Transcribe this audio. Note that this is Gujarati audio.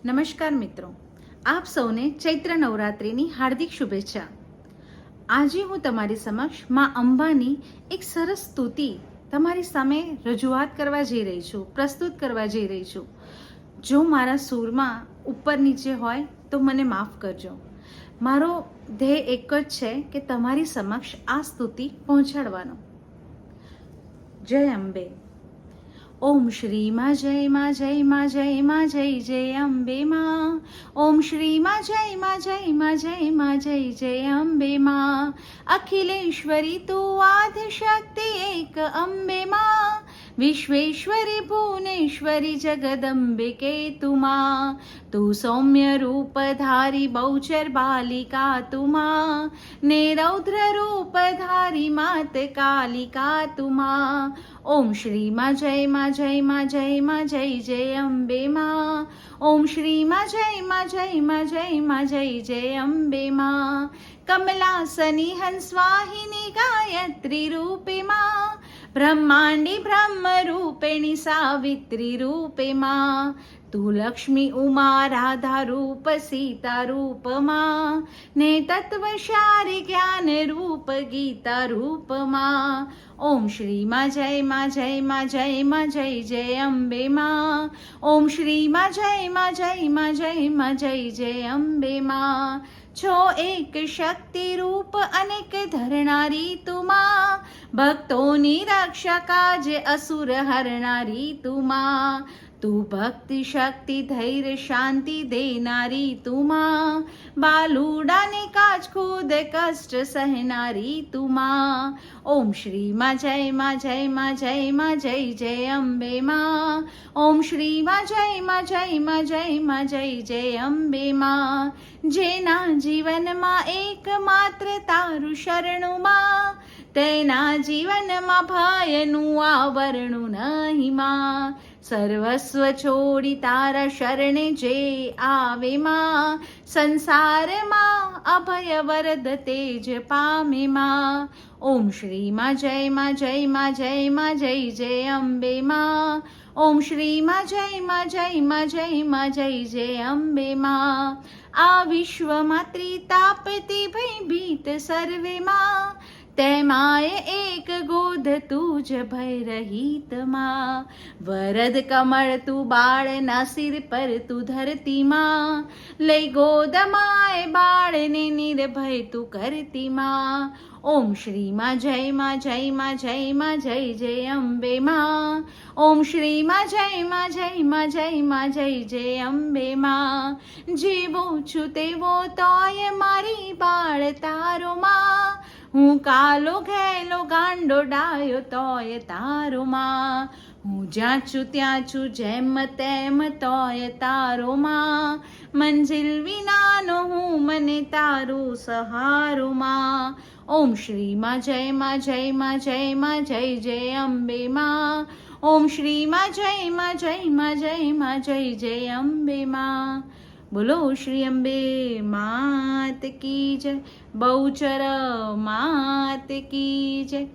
નમસ્કાર મિત્રો, આપ સૌને ચૈત્ર નવરાત્રિની હાર્દિક શુભેચ્છા. આજે હું તમારી સમક્ષ માં અંબાની એક સરસ સ્તુતિ તમારી સામે રજૂઆત કરવા જઈ રહી છું, પ્રસ્તુત કરવા જઈ રહી છું. જો મારા સૂરમાં ઉપર નીચે હોય તો મને માફ કરજો. મારો ધ્યેય એક જ છે કે તમારી સમક્ષ આ સ્તુતિ પહોંચાડવાનો. જય અંબે. ઓમ શ્રી માં જય માં જય માં જય માં જય જય અંબે માં. ઓમ શ્રી માં જય માં જય માં જય માં જય જય અંબે માં. અખિલેશ્વરી તું આદ્ય શક્તિ એક અંબે માં. વિશ્વેશ્વરી ભુવનેશ્વરી જગદંબિકે તુમા. તું સૌમ્ય રૂપ ધારી બહુચર બાલિકા તુમા. ને રૌદ્ર રૂપ ધારી માત કાલિકા તુમા. ઓમ શ્રી માં જય માં જય માં જય માં જય જય અંબે માં. ઓમ શ્રી માં જય માં જય માં જય માં જય જય અંબે માં. કમલાસની હંસવાહિની ગાયત્રી રૂપે માં. બ્રહ્માંડી બ્રહ્મ રૂપેણી સાવિત્રી રૂપે માં. તું લક્ષ્મી ઉમા રાધા રૂપ સીતા રૂપમાં. ને તત્વશારી જ્ઞાન રૂપ ગીતા રૂપમાં. ઓમ શ્રી માં જય માં જય માં જય માં જય જય અંબે માં. ઓમ શ્રી માં જય માં જય માં જય માં જય જય અંબે માં. છો એક શક્તિ રૂપ અનેક ધરનારી તુમા. ભક્તોની રક્ષા કાજ અસુર હરનારી તુમા. તું ભક્તિ શક્તિ ધૈર્ય શાંતિ દેનારી તુમા. બાલુડાને કાજ ખુદ કષ્ટ સહનારી તુમા. ઓમ શ્રી માં જય માં જય માં જય માં જય જય અંબે માં. ઓમ શ્રી માં જય માં જય માં જય માં જય જય અંબે માં. જેના જીવનમાં એકમાત્ર તારું શરણું માં. તેના જીવનમાં ભયનું આવરણું નહીં માં. સર્વસ્વ છોડી તારા શરણે જે આવે માં. સંસારમાં અભય વરદ તેજ પામે માં. ઓમ શ્રી માં જય માં જય માં જય માં જય જય અંબે માં. ઓમ શ્રી માં જય માં જય માં જય માં જય જય અંબે માં. આ વિશ્વમાં ત્રિતાપતી ભયભીત સર્વે માં. તેમાય એક ગોધ તું જ ભય રહિત માં. વરદ કમળ તું બાળના સિર પર તું ધરતી માં. લઈ ગોદમાય બાળને નિર્ભય તું કરતી માં. ઓમ શ્રી માં જય માં જય માં જય માં જય જય અંબે માં. ઓમ શ્રી માં જય માં જય માં જય માં જય જય અંબે માં. જેવો છું તેવો તોય મારી બાળ તારો માં. હું કાલો ઘેલો ગાંડો ડાયો તોય તારો માં. હું જ્યાં છું ત્યાં છું જેમ તેમ તોય તારો માં. મંજિલ વિનાનો હું મને તારો સહારો માં. ઓમ શ્રી માં જય માં જય માં જય માં જય જય અંબે માં. ઓમ શ્રી માં જય માં જય માં જય માં જય જય અંબે માં. બોલો શ્રી અંબે માત કી જય. બહુચર માત કી જય.